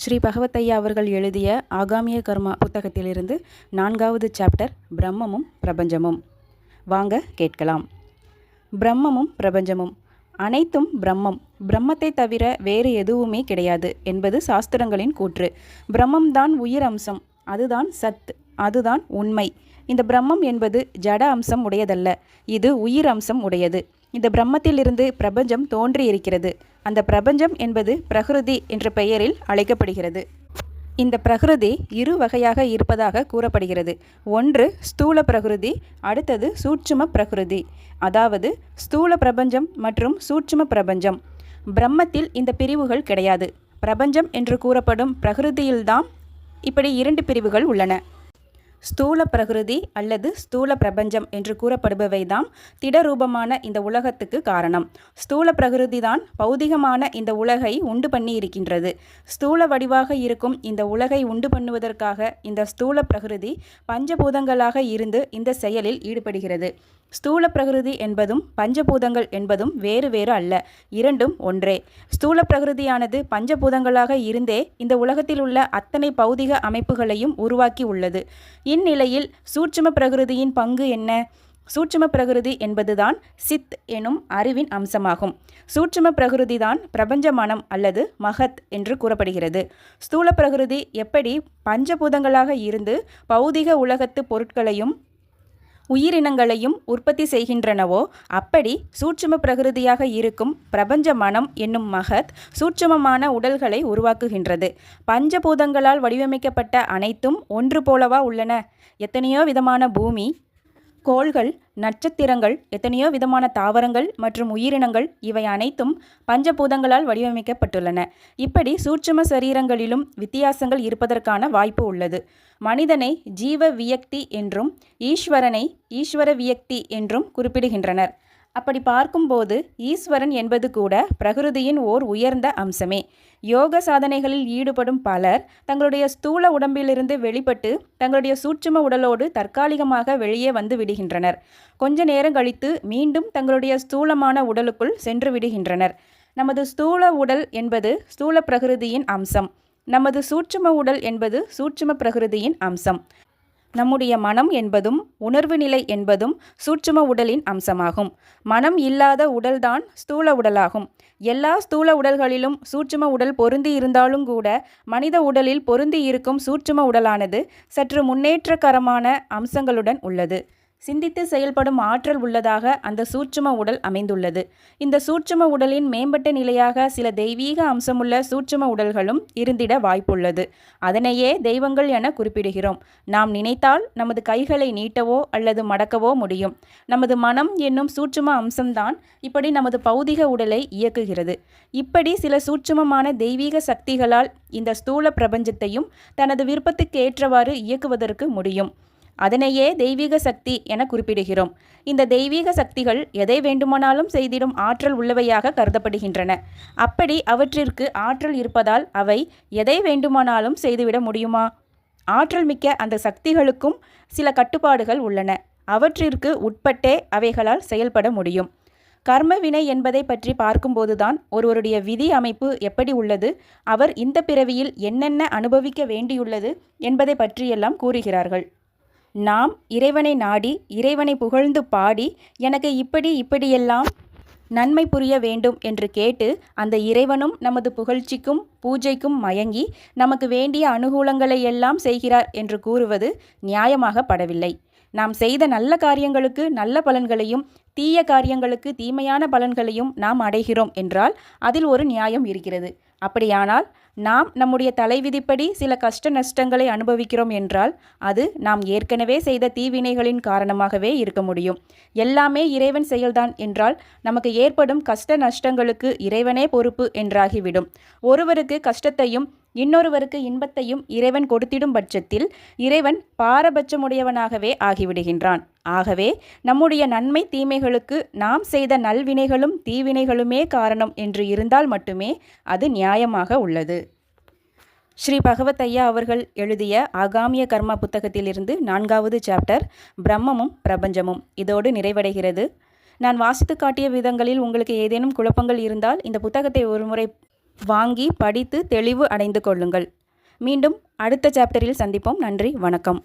ஸ்ரீ பகவத்தையா அவர்கள் எழுதிய ஆகாமிய கர்மா புத்தகத்திலிருந்து 4வது சாப்டர் பிரம்மமும் பிரபஞ்சமும். வாங்க கேட்கலாம். பிரம்மமும் பிரபஞ்சமும் அனைத்தும் பிரம்மம். பிரம்மத்தை தவிர வேறு எதுவுமே கிடையாது என்பது சாஸ்திரங்களின் கூற்று. பிரம்மம்தான் உயிர் அம்சம், அதுதான் சத், அதுதான் உண்மை. இந்த பிரம்மம் என்பது ஜட அம்சம் உடையதல்ல, இது உயிர் அம்சம் உடையது. இந்த பிரம்மத்திலிருந்து பிரபஞ்சம் தோன்றியிருக்கிறது. அந்த பிரபஞ்சம் என்பது பிரகிருதி என்ற பெயரில் அழைக்கப்படுகிறது. இந்த பிரகிருதி இரு வகையாக இருப்பதாக கூறப்படுகிறது. ஒன்று ஸ்தூல பிரகிருதி, அடுத்தது சூட்சும பிரகிருதி. அதாவது ஸ்தூல பிரபஞ்சம் மற்றும் சூட்சும பிரபஞ்சம். பிரம்மத்தில் இந்த பிரிவுகள் கிடையாது. பிரபஞ்சம் என்று கூறப்படும் பிரகிருதியில்தான் இப்படி இரண்டு பிரிவுகள் உள்ளன. ஸ்தூல பிரகிருதி அல்லது ஸ்தூல பிரபஞ்சம் என்று கூறப்படுபவைதான் திடரூபமான இந்த உலகத்துக்கு காரணம். ஸ்தூல பிரகிருதி தான் பௌதிகமான இந்த உலகை உண்டு பண்ணி இருக்கின்றது. ஸ்தூல வடிவாக இருக்கும் இந்த உலகை உண்டு பண்ணுவதற்காக இந்த ஸ்தூல பிரகிருதி பஞ்சபூதங்களாக இருந்து இந்த செயலில் ஈடுபடுகிறது. ஸ்தூல பிரகிருதி என்பதும் பஞ்சபூதங்கள் என்பதும் வேறு வேறு அல்ல, இரண்டும் ஒன்றே. ஸ்தூல பிரகிருதியானது பஞ்சபூதங்களாக இருந்தே இந்த உலகத்தில் உள்ள அத்தனை பௌதிக அமைப்புகளையும் உருவாக்கி உள்ளது. இந்நிலையில் சூட்சும பிரகிருதியின் பங்கு என்ன? சூட்சும பிரகிருதி என்பதுதான் சித் எனும் அறிவின் அம்சமாகும். சூட்சும பிரகிருதி தான் பிரபஞ்ச மனம் அல்லது மகத் என்று கூறப்படுகிறது. ஸ்தூல பிரகிருதி எப்படி பஞ்சபூதங்களாக இருந்து பௌதிக உலகத்து பொருட்களையும் உயிரினங்களையும் உற்பத்தி செய்கின்றனவோ அப்படி சூட்சும பிரகிருதியாக இருக்கும் பிரபஞ்ச மனம் என்னும் மகத் சூட்சுமமான உடல்களை உருவாக்குகின்றது. பஞ்சபூதங்களால் வடிவமைக்கப்பட்ட அனைத்தும் ஒன்று போலவா உள்ளன? எத்தனையோ விதமான பூமி, கோள்கள், நட்சத்திரங்கள், எத்தனையோ விதமான தாவரங்கள் மற்றும் உயிரினங்கள், இவை அனைத்தும் பஞ்சபூதங்களால் வடிவமைக்கப்பட்டுள்ளன. இப்படி சூட்சும சரீரங்களிலும் வித்தியாசங்கள் இருப்பதற்கான வாய்ப்பு உள்ளது. மனிதனை ஜீவ வியக்தி என்றும் ஈஸ்வரனை ஈஸ்வர வியக்தி என்றும் குறிப்பிடுகின்றனர். அப்படி பார்க்கும்போது ஈஸ்வரன் என்பது கூட பிரகிருதியின் ஓர் உயர்ந்த அம்சமே. யோக சாதனைகளில் ஈடுபடும் பலர் தங்களுடைய ஸ்தூல உடம்பிலிருந்து வெளிப்பட்டு தங்களுடைய சூட்சும உடலோடு தற்காலிகமாக வெளியே வந்து விடுகின்றனர். கொஞ்ச நேரம் கழித்து மீண்டும் தங்களுடைய ஸ்தூலமான உடலுக்குள் சென்று விடுகின்றனர். நமது ஸ்தூல உடல் என்பது ஸ்தூல பிரகிருதியின் அம்சம். நமது சூட்சும உடல் என்பது சூட்சும பிரகிருதியின் அம்சம். நம்முடைய மனம் என்பதும் உணர்வு நிலை என்பதும் சூட்சும உடலின் அம்சமாகும். மனம் இல்லாத உடல்தான் ஸ்தூல உடலாகும். எல்லா ஸ்தூல உடல்களிலும் சூட்சும உடல் பொருந்தி இருந்தாலும் கூட மனித உடலில் பொருந்தி இருக்கும் சூட்சும உடலானது சற்று முன்னேற்றகரமான அம்சங்களுடன் உள்ளது. சிந்தித்து செயல்படும் ஆற்றல் உள்ளதாக அந்த சூட்சும உடல் அமைந்துள்ளது. இந்த சூட்சும உடலின் மேம்பட்ட நிலையாக சில தெய்வீக அம்சமுள்ள சூட்சும உடல்களும் இருந்திட வாய்ப்புள்ளது. அதனையே தெய்வங்கள் என குறிப்பிடுகிறோம். நாம் நினைத்தால் நமது கைகளை நீட்டவோ அல்லது மடக்கவோ முடியும். நமது மனம் என்னும் சூட்சும அம்சம்தான் இப்படி நமது பௌதிக உடலை இயக்குகிறது. இப்படி சில சூட்சுமமான தெய்வீக சக்திகளால் இந்த ஸ்தூல பிரபஞ்சத்தையும் தனது விருப்பத்துக்கு ஏற்றவாறு இயக்குவதற்கு முடியும். அதனையே தெய்வீக சக்தி என குறிப்பிடுகிறோம். இந்த தெய்வீக சக்திகள் எதை வேண்டுமானாலும் செய்திடும் ஆற்றல் உள்ளவையாக கருதப்படுகின்றன. அப்படி அவற்றிற்கு ஆற்றல் இருப்பதால் அவை எதை வேண்டுமானாலும் செய்துவிட முடியுமா? ஆற்றல் மிக்க அந்த சக்திகளுக்கும் சில கட்டுப்பாடுகள் உள்ளன. அவற்றிற்கு உட்பட்டே அவைகளால் செயல்பட முடியும். கர்ம வினை என்பதை பற்றி பார்க்கும்போதுதான் ஒருவருடைய விதி அமைப்பு எப்படி உள்ளது, அவர் இந்த பிறவியில் என்னென்ன அனுபவிக்க வேண்டியுள்ளது என்பதை பற்றியெல்லாம் கூறுகிறார்கள். நாம் இறைவனை நாடி இறைவனை புகழ்ந்து பாடி எனக்கு இப்படியெல்லாம் நன்மை புரிய வேண்டும் என்று கேட்டு அந்த இறைவனும் நமது புகழ்ச்சிக்கும் பூஜைக்கும் மயங்கி நமக்கு வேண்டிய அனுகூலங்களை எல்லாம் செய்கிறார் என்று கூறுவது நியாயமாக படவில்லை. நாம் செய்த நல்ல காரியங்களுக்கு நல்ல பலன்களையும் தீய காரியங்களுக்கு தீமையான பலன்களையும் நாம் அடைகிறோம் என்றால் அதில் ஒரு நியாயம் இருக்கிறது. அப்படியானால் நாம் நம்முடைய தலைவிதிப்படி சில கஷ்ட நஷ்டங்களை அனுபவிக்கிறோம் என்றால் அது நாம் ஏற்கனவே செய்த தீவினைகளின் காரணமாகவே இருக்க முடியும். எல்லாமே இறைவன் செயல்தான் என்றால் நமக்கு ஏற்படும் கஷ்ட நஷ்டங்களுக்கு இறைவனே பொறுப்பு என்றாகிவிடும். ஒருவருக்கு கஷ்டத்தையும் இன்னொருவருக்கு இன்பத்தையும் இறைவன் கொடுத்திடும் பட்சத்தில் இறைவன் பாரபட்சமுடையவனாகவே ஆகிவிடுகின்றான். ஆகவே நம்முடைய நன்மை தீமைகளுக்கு நாம் செய்த நல்வினைகளும் தீவினைகளுமே காரணம் என்று இருந்தால் மட்டுமே அது நியாயமாக உள்ளது. ஸ்ரீ பகவத்தையா அவர்கள் எழுதிய ஆகாமிய கர்மா புத்தகத்திலிருந்து 4வது சாப்டர் பிரம்மமும் பிரபஞ்சமும் இதோடு நிறைவடைகிறது. நான் வாசித்து காட்டிய விதங்களில் உங்களுக்கு ஏதேனும் குழப்பங்கள் இருந்தால் இந்த புத்தகத்தை ஒருமுறை வாங்கி படித்து தெளிவு அடைந்து கொள்ளுங்கள். மீண்டும் அடுத்த சாப்டரில் சந்திப்போம். நன்றி, வணக்கம்.